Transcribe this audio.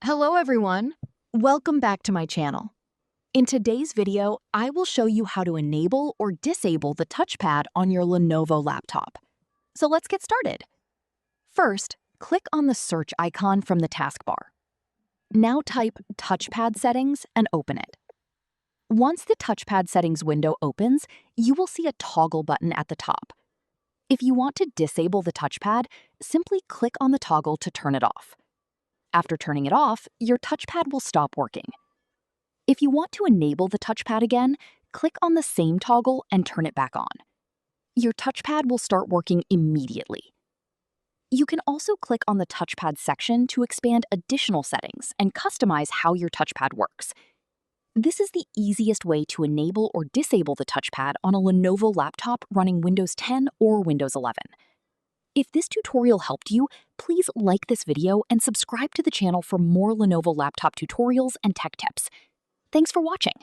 Hello everyone! Welcome back to my channel. In today's video, I will show you how to enable or disable the touchpad on your Lenovo laptop. So let's get started. First, click on the search icon from the taskbar. Now type Touchpad Settings and open it. Once the Touchpad Settings window opens, you will see a toggle button at the top. If you want to disable the touchpad, simply click on the toggle to turn it off. After turning it off, your touchpad will stop working. If you want to enable the touchpad again, click on the same toggle and turn it back on. Your touchpad will start working immediately. You can also click on the touchpad section to expand additional settings and customize how your touchpad works. This is the easiest way to enable or disable the touchpad on a Lenovo laptop running Windows 10 or Windows 11. If this tutorial helped you, please like this video and subscribe to the channel for more Lenovo laptop tutorials and tech tips. Thanks for watching.